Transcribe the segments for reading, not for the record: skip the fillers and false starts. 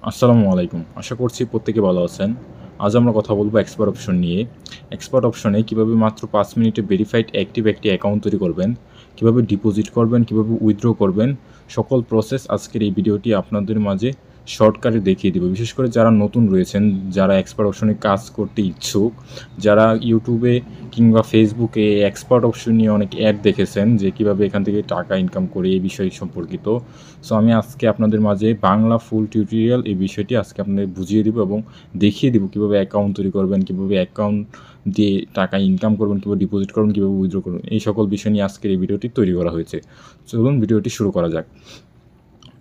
আসসালামু আলাইকুম। আশা করছি প্রত্যেকে ভালো আছেন। আজ আমরা কথা বলব এক্সপার্ট অপশন নিয়ে। এক্সপার্ট অপশনে কিভাবে মাত্র ৫ মিনিটে ভেরিফাইড অ্যাক্টিভ একটি অ্যাকাউন্ট তৈরি করবেন, কিভাবে ডিপোজিট করবেন, কিভাবে উইথড্র করবেন, সকল প্রসেস আজকের এই ভিডিওটি আপনাদের মাঝে শর্টকাটে দেখিয়ে দিব। বিশেষ করে যারা নতুন রয়েছেন, যারা এক্সপার্ট অপশনে কাজ করতে ইচ্ছুক, যারা ইউটিউবে কিংবা ফেসবুকে এক্সপার্ট অপশন নিয়ে অনেক অ্যাড দেখেছেন যে কীভাবে এখান থেকে টাকা ইনকাম করে এই বিষয় সম্পর্কিত। সো আমি আজকে আপনাদের মাঝে বাংলা ফুল টিউটোরিয়াল এই বিষয়টি আজকে আপনাদের বুঝিয়ে দিব এবং দেখিয়ে দিব কীভাবে অ্যাকাউন্ট তৈরি করবেন, কীভাবে অ্যাকাউন্ট দিয়ে টাকা ইনকাম করবেন, কীভাবে ডিপোজিট করবেন, কীভাবে উইথড্র করবেন, এই সকল বিষয় নিয়ে আজকের এই ভিডিওটি তৈরি করা হয়েছে। চলুন ভিডিওটি শুরু করা যাক।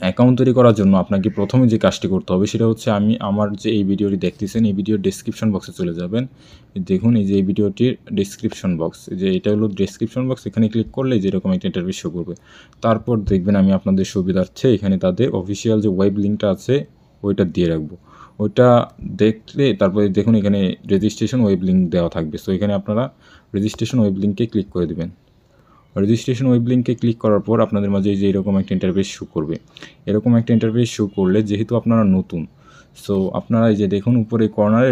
অ্যাকাউন্ট তৈরি করার জন্য আপনাকে প্রথমে যে কাজটি করতে হবে সেটা হচ্ছে আমার যে এই ভিডিওটি দেখতেছেন এই ভিডিওর ডেসক্রিপশন বক্সে চলে যাবেন। দেখুন এই যে এই ভিডিওটির ডেসক্রিপশন বক্স, যে এটা হলো ডেসক্রিপশন বক্স, এখানে ক্লিক করলে যেরকম একটা ইন্টারফেস শো করবে। তারপর দেখবেন আমি আপনাদের সুবিধার্থে এখানে তাদের অফিসিয়াল যে ওয়েব লিঙ্কটা আছে ওইটা দিয়ে রাখবো। ওইটা দেখলে তারপরে দেখুন এখানে রেজিস্ট্রেশন ওয়েব লিঙ্ক দেওয়া থাকবে। সো এখানে আপনারা রেজিস্ট্রেশন ওয়েব লিঙ্কে ক্লিক করে দেবেন। রেজিস্ট্রেশন ওয়েব লিঙ্কে ক্লিক করার পর আপনাদের মাঝে এই যে এরকম একটা ইন্টারফেস শো করবে। এরকম একটা ইন্টারফেস শো করলে যেহেতু আপনারা নতুন, সো আপনারা এই যে দেখুন উপরে কর্নারে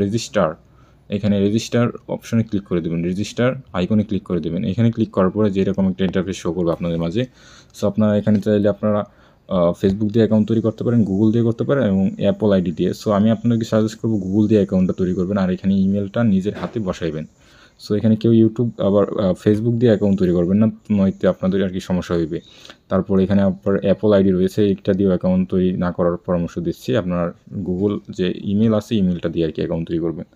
রেজিস্টার, এখানে রেজিস্টার অপশনে ক্লিক করে দেবেন, রেজিস্টার আইকনে ক্লিক করে দেবেন। এখানে ক্লিক করার পরে যে এরকম একটা ইন্টারফেস শো করবে আপনাদের মাঝে। সো আপনারা এখানে চাইলে আপনারা ফেসবুক দিয়ে অ্যাকাউন্ট তৈরি করতে পারেন, গুগল দিয়ে করতে পারেন এবং অ্যাপল আইডি দিয়ে। সো আমি আপনাকে সাজেস্ট করবো গুগল দিয়ে অ্যাকাউন্টটা তৈরি করবেন আর এখানে ইমেলটা নিজের হাতে বসাইবেন। সো এখানে কেউ ইউটিউব আবার ফেসবুক দিয়ে অ্যাকাউন্ট তৈরি করবেন না, নয়তো আপনাদের আর কি সমস্যা হইবে। তারপর এখানে আপনার অ্যাপল আইডি রয়েছে, এইটা দিয়েও অ্যাকাউন্ট তৈরি না করার পরামর্শ দিচ্ছি। আপনার গুগল যে ইমেল আছে ইমেলটা দিয়ে আর কি অ্যাকাউন্ট তৈরি করবেন।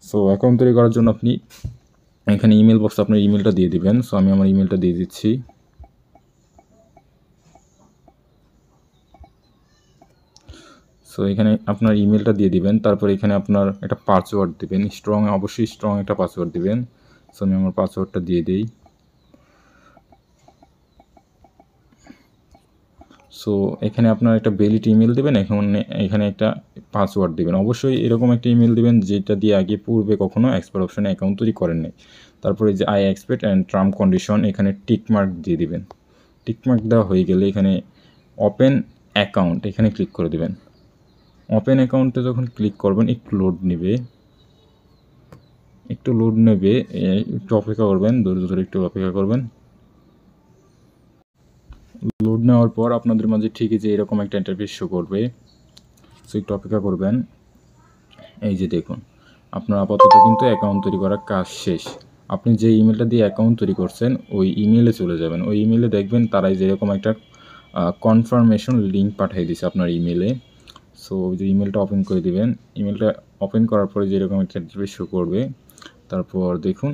সো অ্যাকাউন্ট তৈরি করার জন্য আপনি এখানে ইমেল বক্সে আপনার ইমেলটা দিয়ে দিবেন। সো আমি আমার ইমেলটা দিয়ে দিচ্ছি। সো এখানে আপনার ইমেলটা দিয়ে দিবেন। তারপর এখানে আপনার একটা পাসওয়ার্ড দিবেন, অবশ্যই স্ট্রং একটা পাসওয়ার্ড দিবেন। সো আমি আমার পাসওয়ার্ডটা দিয়ে দিই। সো এখানে আপনার একটা ভ্যালিড ইমেল দেবেন, এখানে একটা পাসওয়ার্ড দেবেন। অবশ্যই এরকম একটা ইমেল দেবেন যেটা দিয়ে আগে পূর্বে কখনো এক্সপার্ট অপশনে অ্যাকাউন্ট তৈরি করেন নাই। তারপরে যে I expect and term condition, এখানে টিকমার্ক দিয়ে দিবেন। টিকমার্ক দেওয়া হয়ে গেলে এখানে ওপেন অ্যাকাউন্ট এখানে ক্লিক করে দেবেন। ওপেন অ্যাকাউন্টে যখন ক্লিক করবেন একটু লোড নেবে, একটু অপেক্ষা করবেন, ধৈর্য ধরে একটু অপেক্ষা করবেন। লোড নেওয়ার পর আপনাদের মাঝে ঠিকই যে এরকম একটা ইন্টারফেস শো করবে। সো একটু অপেক্ষা করবেন। এই যে দেখুন আপনার আপাতত কিন্তু অ্যাকাউন্ট তৈরি করার কাজ শেষ। আপনি যে ইমেলটা দিয়ে অ্যাকাউন্ট তৈরি করছেন ওই ইমেলে চলে যাবেন। ওই ইমেলে দেখবেন তারাই যেরকম একটা কনফার্মেশন লিঙ্ক পাঠিয়ে দিয়েছে আপনার ইমেলে। সো ওই যে ইমেলটা ওপেন করে দিবেন। ইমেলটা ওপেন করার পরে যেরকম একটা ইন্টারফেস শো করবে, তারপর দেখুন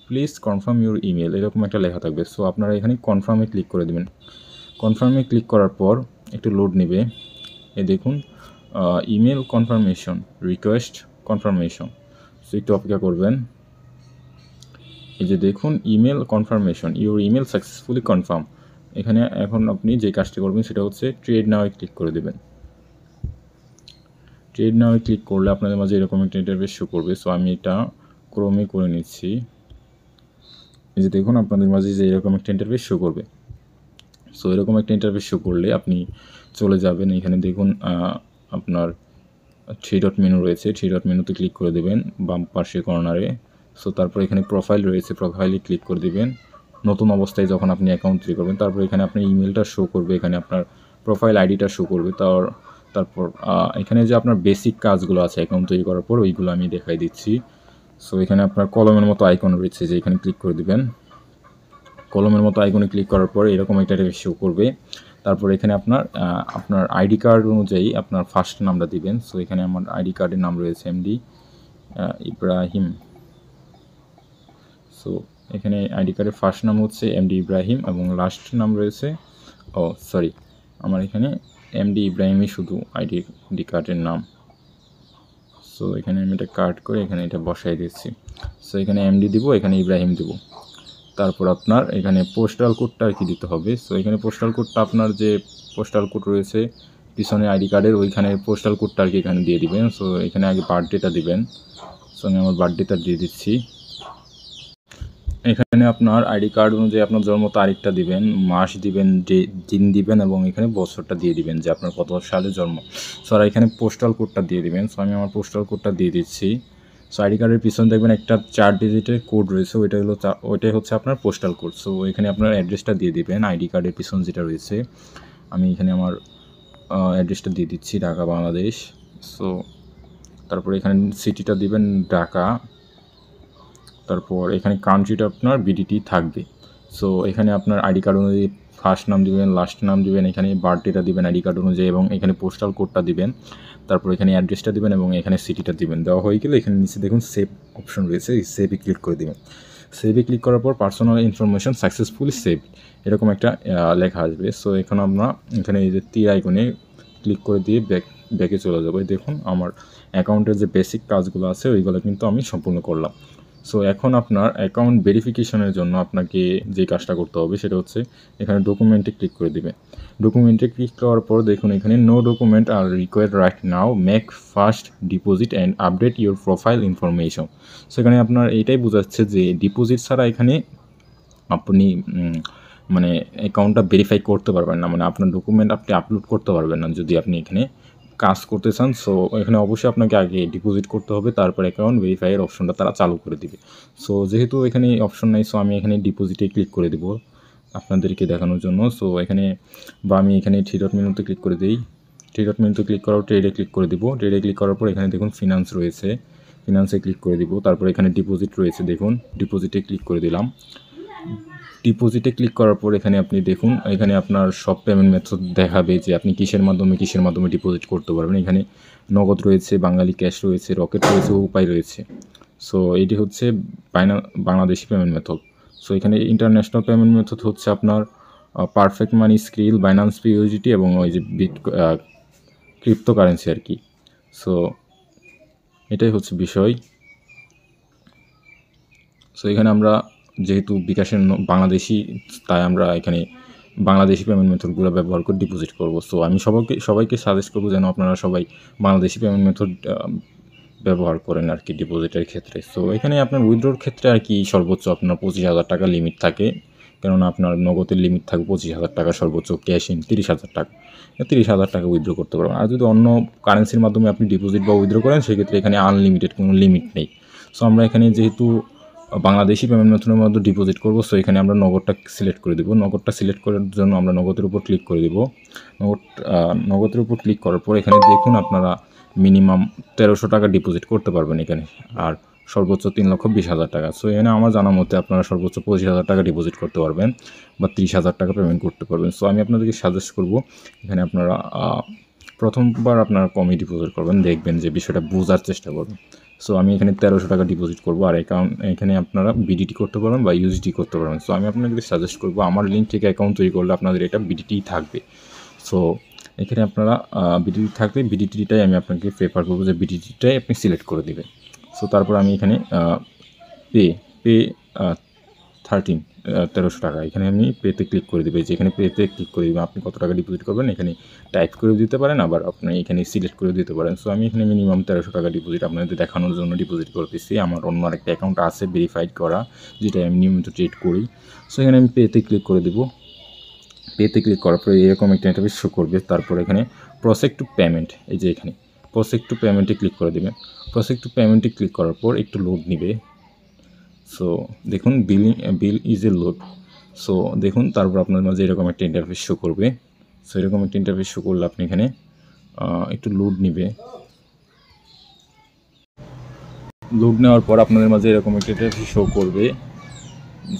প্লিজ কনফার্ম ইউর ইমেল এরকম একটা লেখা থাকবে। সো আপনারা এখানে কনফার্মে ক্লিক করে দেবেন। কনফার্মে ক্লিক করার পর একটু লোড নেবে। এই দেখুন email confirmation request confirmation. So একটু অপেক্ষা করবেন। এই যে দেখুন email confirmation, your email successfully confirm. এখানে এখন আপনি যে কাজটি করবেন সেটা হচ্ছে ট্রেড নাও ক্লিক করে দেবেন। ট্রেড নাও ক্লিক করলে আপনাদের মাঝে এরকম একটা ইন্টারফেস শো করবে। সো আমি এটা ক্রোমে করে নিচ্ছি। এই যে দেখুন আপনাদের মাঝে যে এরকম একটা ইন্টারফেস শো করবে। সো এরকম একটা ইন্টারফেস শো করলে আপনি চলে যাবেন। এখানে দেখুন আপনার 3 ডট মেনু রয়েছে, 3 ডট মেনুতে ক্লিক করে দেবেন বাম পাশে কর্নারে। সো তারপর এখানে প্রোফাইল রয়েছে, প্রোফাইলে ক্লিক করে দেবেন। নতুন অবস্থায় যখন আপনি অ্যাকাউন্ট তৈরি করবেন তারপর এখানে আপনার ইমেলটা শো করবে, এখানে আপনার প্রোফাইল আইডিটা শো করবে। তারপর এখানে যে আপনার বেসিক কাজগুলো আছে অ্যাকাউন্ট তৈরি করার পর ওইগুলো আমি দেখাই দিচ্ছি। সো এখানে আপনার কলমের মতো আইকন রয়েছে, যে এখানে ক্লিক করে দেবেন। কলমের মতো আইকনে ক্লিক করার পরে এরকম একটা শো করবে। তারপর এখানে আপনার আইডি কার্ড অনুযায়ী আপনার ফার্স্ট নামটা দিবেন। সো এখানে আমার আইডি কার্ডের নাম রয়েছে এমডি ইব্রাহিম। সো এখানে আইডি কার্ডের ফার্স্ট নাম হচ্ছে এমডি ইব্রাহিম এবং লাস্ট নাম রয়েছে আমার এখানে এমডি ইব্রাহিমই শুধু আইডি কার্ডের নাম। সো এখানে আমি এটা কাট করে এখানে এটা বসাই দিচ্ছি। সো এখানে এমডি দিব, এখানে ইব্রাহিম দিব। তারপর আপনার এখানে পোস্টাল কোডটা আর কি দিতে হবে। সো এখানে পোস্টাল কোডটা আপনার যে পোস্টাল কোড রয়েছে পিছনে আইডি কার্ডের ওইখানে পোস্টাল কোডটা আর কি এখানে দিয়ে দিবেন। সো এখানে আগে বার্থডেটা দিবেন। সো আমি আমার বার্থডেটা দিয়ে দিচ্ছি। এখানে আপনার আইডি কার্ড অনুযায়ী আপনার জন্ম তারিখটা দিবেন, মাস দিবেন, দিন দিবেন এবং এখানে বছরটা দিয়ে দিবেন যে আপনার কত সালে জন্ম। সো আর এখানে পোস্টাল কোডটা দিয়ে দিবেন। সো আমি আমার পোস্টাল কোডটা দিয়ে দিচ্ছি। সো আইডি কার্ডের পিছনে দেখবেন একটা 4 ডিজিটের কোড রয়েছে, ওইটাই হচ্ছে আপনার পোস্টাল কোড। সো এখানে আপনার অ্যাড্রেসটা দিয়ে দিবেন আইডি কার্ডের পিছনে যেটা রয়েছে। আমি এখানে আমার অ্যাড্রেসটা দিয়ে দিচ্ছি, ঢাকা বাংলাদেশ। সো তারপরে এখানে সিটিটা দিবেন ঢাকা, তারপর এখানে কান্ট্রিটা আপনার বিডিটি থাকবে। সো এখানে আপনার আইডি কার্ড অনুযায়ী ফার্স্ট নাম দিবেন, লাস্ট নাম দিবেন, এখানে বার্থডেটা দিবেন আইডি কার্ড অনুযায়ী এবং এখানে পোস্টাল কোডটা দিবেন, তারপর এখানে অ্যাড্রেসটা দিবেন এবং এখানে সিটিটা দিবেন। দেওয়া হয়ে গেলে এখানে নিচে দেখুন সেভ অপশন রয়েছে, এই সেভে ক্লিক করে দিবেন। সেভে ক্লিক করার পর পার্সোনাল ইনফরমেশন সাকসেসফুলি সেভ এরকম একটা লেখা আসবে। সো এখন আমরা এখানে এই যে তীর আইকনে ক্লিক করে দিয়ে ব্যাকে চলে যাবো। দেখুন আমার অ্যাকাউন্টের যে বেসিক কাজগুলো আছে ওইগুলো কিন্তু আমি সম্পূর্ণ করলাম। সো এখন আপনার অ্যাকাউন্ট ভেরিফিকেশনের জন্য আপনাকে যে কাজটা করতে হবে সেটা হচ্ছে এখানে ডকুমেন্টে ক্লিক করে দিবেন। ডকুমেন্টে ক্লিক করার পর দেখুন এখানে no document are required right now, make first deposit and update your profile information. সেখানে আপনার এইটাই বোঝাচ্ছে যে ডিপোজিট ছাড়া এখানে আপনি মানে অ্যাকাউন্টটা ভেরিফাই করতে পারবেন না, মানে আপনার ডকুমেন্ট আপনি আপলোড করতে পারবেন না যদি আপনি এখানে কাজ করতে চান। সো এখানে অবশ্যই আপনাকে আগে ডিপোজিট করতে হবে, তারপর অ্যাকাউন্ট ভেরিফাইয়ের অপশনটা তারা চালু করে দিবে। সো যেহেতু এখানে অপশন নাই, সো আমি এখানে ডিপোজিটে ক্লিক করে দেবো আপনাদেরকে দেখানোর জন্য। সো এখানে বা আমি এখানে থ্রি ডট মেনুতে ক্লিক করে দিই। থ্রি ডট মেনুতে ক্লিক করার ট্রেডে ক্লিক করে দিব। ট্রেডে ক্লিক করার পর এখানে দেখুন ফিনান্স রয়েছে, ফিনান্সে ক্লিক করে দিব। তারপর এখানে ডিপোজিট রয়েছে, দেখুন ডিপোজিটে ক্লিক করে দিলাম। ডিপোজিটে ক্লিক করার পর এখানে আপনি দেখুন এখানে আপনার সব পেমেন্ট মেথড দেখাবে যে আপনি কিসের মাধ্যমে ডিপোজিট করতে পারবেন। এখানে নগদ রয়েছে, বাঙালি ক্যাশ রয়েছে, রকেট রয়েছে, উপায় রয়েছে। সো এটি হচ্ছে বাংলাদেশি পেমেন্ট মেথড। সো এখানে ইন্টারন্যাশনাল পেমেন্ট মেথড হচ্ছে আপনার পারফেক্ট মানি, স্ক্রিল, বাইন্যান্স পিওজিটি এবং ওই যে ক্রিপ্টোকারেন্সি আর কি। সো এটাই হচ্ছে বিষয়। সো এখানে আমরা যেহেতু বিকাশের বাংলাদেশি, তাই আমরা এখানে বাংলাদেশি পেমেন্ট মেথডগুলো ব্যবহার করে ডিপোজিট করব। সো আমি সবাইকে সাজেস্ট করবো যেন আপনারা সবাই বাংলাদেশি পেমেন্ট মেথড ব্যবহার করেন আর কি ডিপোজিটের ক্ষেত্রে। সো এখানে আপনার উইথড্রোর ক্ষেত্রে আর কি সর্বোচ্চ আপনার 25,000 টাকা লিমিট থাকে, কেননা আপনার নগদের লিমিট থাকে 25,000 টাকা, সর্বোচ্চ ক্যাশ ইন 30,000 টাকা। 30,000 টাকা উইথড্রো করতে পারবেন। আর যদি অন্য কারেন্সির মাধ্যমে আপনি ডিপোজিট বা উইথড্রো করেন সেক্ষেত্রে এখানে আনলিমিটেড, কোনো লিমিট নেই। সো আমরা এখানে যেহেতু বাংলাদেশি পেমেন্ট মেথডের মধ্যে ডিপোজিট করব, সো এখানে আমরা নগদটা সিলেক্ট করে দেবো। নগদটা সিলেক্ট করার জন্য আমরা নগদের উপর ক্লিক করে দেবো। নগদের উপর ক্লিক করার পর এখানে দেখুন আপনারা মিনিমাম 1300 টাকা ডিপোজিট করতে পারবেন এখানে, আর সর্বোচ্চ 3,20,000 টাকা। সো এখানে আমার জানা মতে আপনারা সর্বোচ্চ 25,000 টাকা ডিপোজিট করতে পারবেন বা 30,000 টাকা পেমেন্ট করতে পারবেন। সো আমি আপনাদেরকে সাজেস্ট করব এখানে আপনারা প্রথমবার আপনারা কমই ডিপোজিট করবেন, দেখবেন যে বিষয়টা বোঝার চেষ্টা করবেন। সো আমি এখানে 1300 টাকা ডিপোজিট করবো, আর এখানে আপনারা বিডিটি করতে পারবেন বা ইউএসডি করতে পারবেন। সো আমি আপনাদের সাজেস্ট করবো আমার লিঙ্ক থেকে অ্যাকাউন্ট তৈরি করলে আপনাদের এটা বিডিটিই থাকবে। সো এখানে আপনারা বিডিটি থাকলে বিডিটিটাই আমি আপনাকে প্রেফার করবো যে বিডিটিটাই আপনি সিলেক্ট করে দেবেন। সো তারপর আমি এখানে পে 1300 টাকা এখানে আমি পেতে ক্লিক করে দেবো। যেখানে পেতে ক্লিক করে দেবেন আপনি কত টাকা ডিপোজিট করবেন এখানে টাইপ করে দিতে পারেন, আবার আপনি এখানে সিলেক্ট করে দিতে পারেন। সো আমি এখানে মিনিমাম 1300 টাকা ডিপোজিট আপনাদের দেখানোর জন্য ডিপোজিট করতেছি। আমার অন্য আরেকটা অ্যাকাউন্ট আছে ভেরিফাইড করা, যেটা আমি নিয়মিত ট্রেড করি। সো এখানে আমি পেতে ক্লিক করে দেবো। পেতে ক্লিক করার পরে এরকম একটা ইন্টারফেস শো করবে। তারপর এখানে প্রসেস টু পেমেন্ট, এই যে এখানে প্রসেস টু পেমেন্টে ক্লিক করে দেবেন। প্রসেস টু পেমেন্টে ক্লিক করার পর একটু লোড নেবে। সো দেখুন bill is a load. So দেখুন তারপর আপনার মাঝে এরকম একটা ইন্টারফেস শো করবে। সো এরকম একটা ইন্টারফেস শো করলে আপনি এখানে একটু লোড নেবে। লোড নেওয়ার পর আপনাদের মাঝে এরকম একটা ইন্টারফেস শো করবে,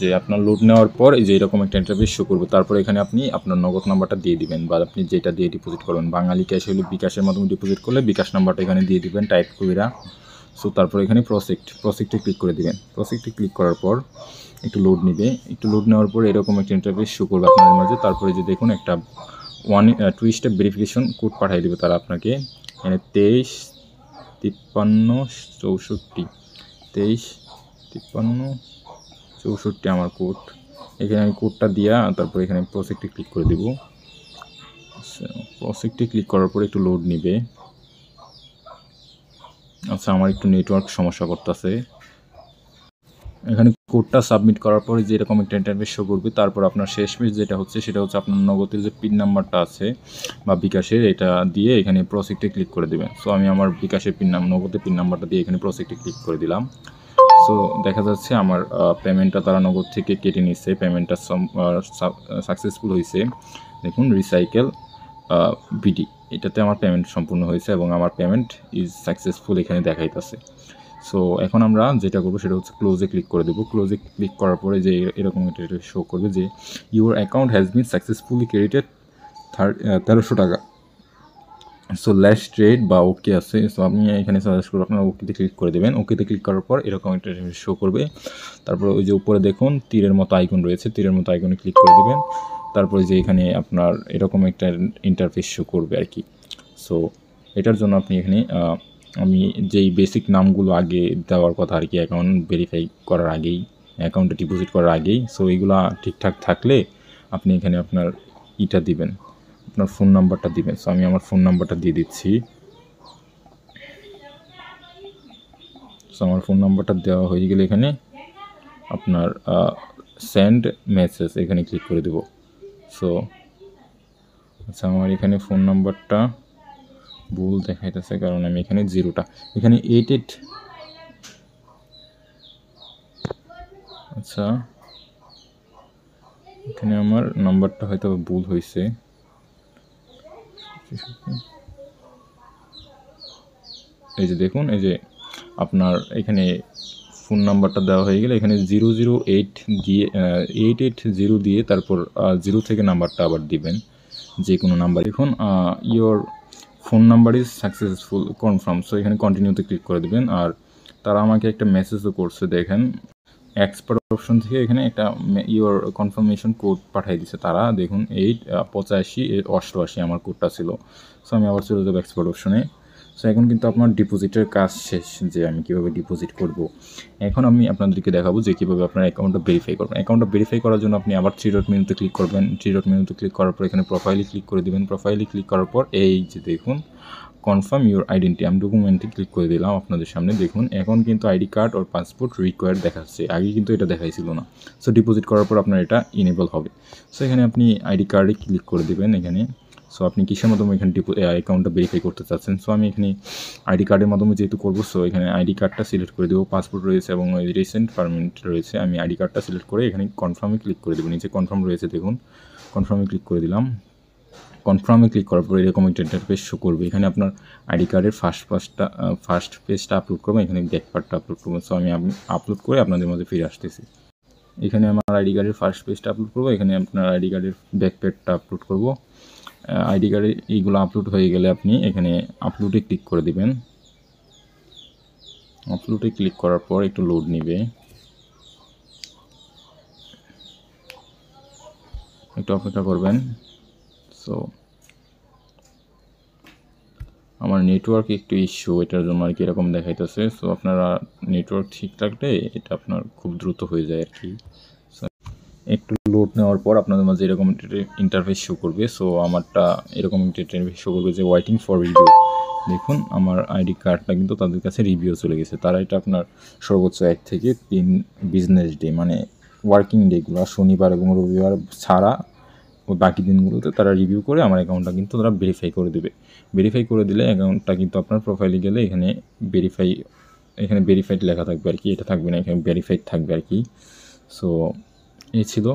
যে আপনার লোড নেওয়ার পর এই যে এরকম একটা ইন্টারফেস শো করবে। তারপর এখানে আপনি আপনার নগদ নাম্বারটা দিয়ে দিবেন বা আপনি যেটা দিয়ে ডিপোজিট করবেন। বাঙালি ক্যাশ হলে বিকাশের মাধ্যমে ডিপোজিট করলে বিকাশ নাম্বারটা এখানে দিয়ে দিবেন টাইপ করে। সো তারপর এখানে প্রসেক্টে ক্লিক করে দিবেন। প্রসেক্টে ক্লিক করার পর একটু লোড নেবে। একটু লোড নেওয়ার পর এরকম একটা ইন্টারফেস শো করবে আপনাদের মাঝে। তারপরে যে দেখুন একটা 2 স্টেপ ভেরিফিকেশন কোড পাঠিয়ে দেবে তারা আপনাকে। এখানে 23 53 64 23 53 64 আমার কোড। এখানে আমি কোডটা দিয়া তারপর এখানে প্রসেক্টে ক্লিক করে দেব। প্রসেক্টে ক্লিক করার পর একটু লোড নেবে। আচ্ছা আমার একটু নেটওয়ার্ক সমস্যা করতেছে। এখানে কোডটা সাবমিট করার পরে যে এরকম একটা ইন্টারফেস শো করবে, তারপর আপনার শেষমেশ যেটা হচ্ছে সেটা হচ্ছে আপনার নগদের যে পিন নাম্বারটা আছে বা বিকাশের, এটা দিয়ে এখানে প্রসেক্টে ক্লিক করে দেবেন। সো আমি আমার বিকাশের নগদের পিন নাম্বারটা দিয়ে এখানে প্রসেক্টে ক্লিক করে দিলাম। সো দেখা যাচ্ছে আমার পেমেন্টটা তারা নগদ থেকে কেটে নিচ্ছে, পেমেন্টটা সাকসেসফুল হয়েছে। দেখুন রিসাইকেল বিডি, এটাতে আমার পেমেন্ট সম্পূর্ণ হয়েছে এবং আমার পেমেন্ট ইজ সাকসেসফুল এখানে দেখাইতেছে। সো এখন আমরা যেটা করবো সেটা হচ্ছে ক্লোজে ক্লিক করে দেবো। ক্লোজে ক্লিক করার পরে যে এরকম একটা শো করবে যে your account has been successfully credited 1300 টাকা। সো লাস্ট ট্রেড বা ওকে আছে। সো আমি এখানে সাজেস্ট করবো আপনারা ওকেতে ক্লিক করে দেবেন। ওকেতে ক্লিক করার পর এরকম একটা শো করবে। তারপর ওই যে উপরে দেখুন তীরের মতো আইকন রয়েছে, তীরের মতো আইকনে ক্লিক করে দেবেন। তারপরে যে এখানে আপনার এরকম একটা ইন্টারফেস শো করবে আর কি। সো এটার জন্য আপনি এখানে আমি যেই বেসিক নামগুলো আগে দেওয়ার কথা আর কি, অ্যাকাউন্ট ভেরিফাই করার আগেই, অ্যাকাউন্টে ডিপোজিট করার আগেই, সো এইগুলো ঠিকঠাক থাকলে আপনি এখানে আপনার ইটা দিবেন, আপনার ফোন নাম্বারটা দিবেন। সো আমি আমার ফোন নাম্বারটা দিয়ে দিচ্ছি। সো আমার ফোন নাম্বারটা দেওয়া হয়ে গেলে এখানে আপনার সেন্ড মেসেজ এখানে ক্লিক করে দেব। সো আচ্ছা, আমার এখানে ফোন নাম্বারটা ভুল দেখাইতেছে কারণ আমি এখানে জিরোটা, এখানে 88, আচ্ছা এখানে আমার নাম্বারটা হয়তো ভুল হয়েছে। এই যে দেখুন, এই যে আপনার এখানে ফোন নাম্বারটা দেওয়া হয়ে গেলে এখানে 008 দিয়ে 880 দিয়ে তারপর 0 থেকে নাম্বারটা আবার দিবেন, যে কোনো নাম্বার। দেখুন your phone number is successful confirm. So এখানে কন্টিনিউতে ক্লিক করে দেবেন। আর তারা আমাকে একটা মেসেজও করছে, দেখেন এক্সপার্ট অপশন থেকে এখানে একটা ইয়োর কনফার্মেশন কোড পাঠিয়ে দিচ্ছে তারা। দেখুন 88588 আমার কোডটা ছিল। সো আমি আবার চলে যাবো এক্সপার্ট অপশনে। সো এখন কিন্তু আপনার ডিপোজিটের কাজ শেষ, যে আমি কীভাবে ডিপোজিট করব। এখন আমি আপনাদেরকে দেখাবো যে কীভাবে আপনার অ্যাকাউন্টটা ভেরিফাই করবেন। অ্যাকাউন্টটা ভেরিফাই করার জন্য আপনি আবার 3 ডট মেনুতে ক্লিক করবেন। 3 ডট মেনুতে ক্লিক করার পর এখানে প্রোফাইলে ক্লিক করে দেবেন। প্রোফাইলে ক্লিক করার পর এই যে দেখুন কনফার্ম ইউর আইডেন্টি, আমি ডকুমেন্টে ক্লিক করে দিলাম আপনাদের সামনে। দেখুন এখন কিন্তু আইডি কার্ড ওর পাসপোর্ট রিকোয়ার্ড দেখাচ্ছে, আগে কিন্তু এটা দেখাইছিল না। সো ডিপোজিট করার পর আপনার এটা ইনেবল হবে। সো এখানে আপনি আইডি কার্ডে ক্লিক করে দেবেন এখানে। সো আপনি কিসের মাধ্যমে এখানে অ্যাকাউন্টটা ভেরিফাই করতে চাচ্ছেন। সো আমি এখানে আইডি কার্ডের মাধ্যমে যেহেতু করবো, সো এখানে আইডি কার্ডটা সিলেক্ট করে দেবো। পাসপোর্ট রয়েছে এবং রিসেন্ট পারমিট রয়েছে, আমি আইডি কার্ডটা সিলেক্ট করে এখানে কনফার্মে ক্লিক করে দেবো। নিচে কনফার্ম রয়েছে, দেখুন কনফার্মে ক্লিক করে দিলাম। কনফার্মে ক্লিক করার পর এরকম একটা ইন্টারফেস শো করবে। এখানে আপনার আইডি কার্ডের ফার্স্ট পেজটা আপলোড করবো, এখানে ব্যাক পার্টটা আপলোড করবো। সো আমি আপলোড করে আপনাদের মধ্যে ফিরে আসতেছি। এখানে আমার আইডি কার্ডের ফার্স্ট পেজটা আপলোড করবো, এখানে আপনার আইডি কার্ডের ব্যাক পেজটা আপলোড করবো। আইডি কার্ডে এইগুলো আপলোড হয়ে গেলে আপনি এখানে আপলোডে ক্লিক করে দিবেন। আপলোডে ক্লিক করার পর একটু লোড নেবে, একটু অপেক্ষা করবেন। সো আমার নেটওয়ার্ক একটু ইস্যু, এটার জন্য আর কি এরকম দেখাইতেছে। সো আপনারা নেটওয়ার্ক ঠিক থাকলে এটা আপনার খুব দ্রুত হয়ে যায় আর কি। একটু লোড নেওয়ার পর আপনাদের মাঝে এরকম ইন্টারফেস শো করবে। সো আমারটা এরকম ইন্টারফেস শো করবে যে ওয়েটিং ফর রিভিউ। দেখুন আমার আইডি কার্ডটা কিন্তু তাদের কাছে রিভিউ চলে গেছে। তারা এটা আপনার সর্বোচ্চ 1 থেকে 3 বিজনেস ডে, মানে ওয়ার্কিং ডেগুলো শনিবার এবং রবিবার ছাড়া ওই বাকি দিনগুলোতে তারা রিভিউ করে আমার অ্যাকাউন্টটা কিন্তু তারা ভেরিফাই করে দেবে। ভেরিফাই করে দিলে অ্যাকাউন্টটা কিন্তু আপনার প্রোফাইলে গেলে এখানে ভেরিফাইড লেখা থাকবে আর কি, এটা থাকবে না, এখানে ভেরিফাইড থাকবে আর কি। সো এই ছিল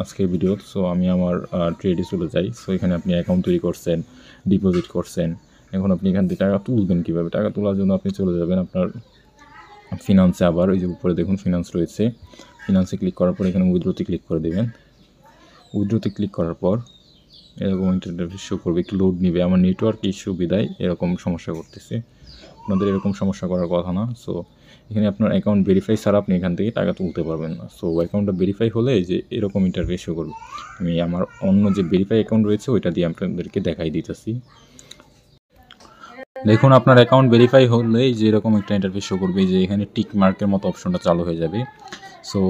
আজকের ভিডিও। সো আমি আমার ট্রেডে চলে যাই। সো এখানে আপনি অ্যাকাউন্ট তৈরি করছেন, ডিপোজিট করছেন, এখন আপনি এখান থেকে টাকা তুলবেন কীভাবে। টাকা তোলার জন্য আপনি চলে যাবেন আপনার ফিনান্সে। আবার ওই যে উপরে দেখুন ফিনান্স রয়েছে, ফিনান্সে ক্লিক করার পর এখানে উইথড্রোতে ক্লিক করে দেবেন। উইথড্রোতে ক্লিক করার পর এরকম ইন্টারফেস শো করবে, একটু লোড নেবে। আমার নেটওয়ার্ক ইস্যু বিদায় এরকম সমস্যা করতেছে, আপনাদের এরকম সমস্যা করার কথা না। সো এখানে আপনার অ্যাকাউন্ট ভেরিফাই ছাড়া আপনি এখান থেকে টাকা তুলতে পারবেন না। সো অ্যাকাউন্টটা ভেরিফাই হলে যে এরকম ইন্টারফেস শো করবে। আমি আমার অন্য যে ভেরিফাই অ্যাকাউন্ট রয়েছে ওইটা দিয়ে আপনাদেরকে দেখাই দিতেছি। দেখুন আপনার অ্যাকাউন্ট ভেরিফাই হলে যে এরকম একটা ইন্টারফেস শো করবে, যে এখানে টিক মার্কের মতো অপশনটা চালু হয়ে যাবে। সো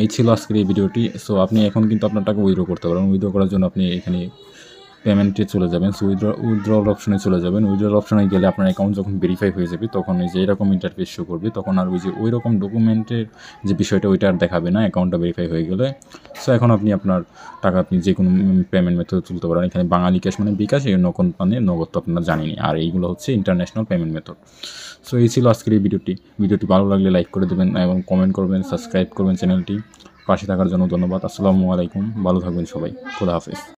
এই ছিল আজকের এই ভিডিওটি। সো আপনি এখন কিন্তু আপনার টাকা উইথড্র করতে পারবেন। উইথড্র করার জন্য আপনি এখানে পেমেন্টে চলে যাবেন। সো উইথড্রল অপশনে চলে যাবেন। উইথড্রল অপশনে গেলে আপনার অ্যাকাউন্ট যখন ভেরিফাই হয়ে যাবে তখন ওই যে এরকম ইন্টারফেস শো করবে, তখন আর ওই রকম ডকুমেন্টের যে বিষয়টা ওইটা আর দেখাবে না অ্যাকাউন্টটা ভেরিফাই হয়ে গেলে। সো এখন আপনি আপনার টাকা আপনি যে কোনো পেমেন্ট মেথড তুলতে পারেন। এখানে বাঙালি ক্যাশ মানে বিকাশ, এই নগদ তো আপনারা জানেনই। আর এইগুলো হচ্ছে ইন্টারন্যাশনাল পেমেন্ট মেথড। সো এই ছিল আজকের এই ভিডিওটি ভালো লাগলে লাইক করে দেবেন এবং কমেন্ট করবেন, সাবস্ক্রাইব করবেন চ্যানেলটি। পাশে থাকার জন্য ধন্যবাদ। আসসালামু আলাইকুম, ভালো থাকবেন সবাই, খোদা হাফেজ।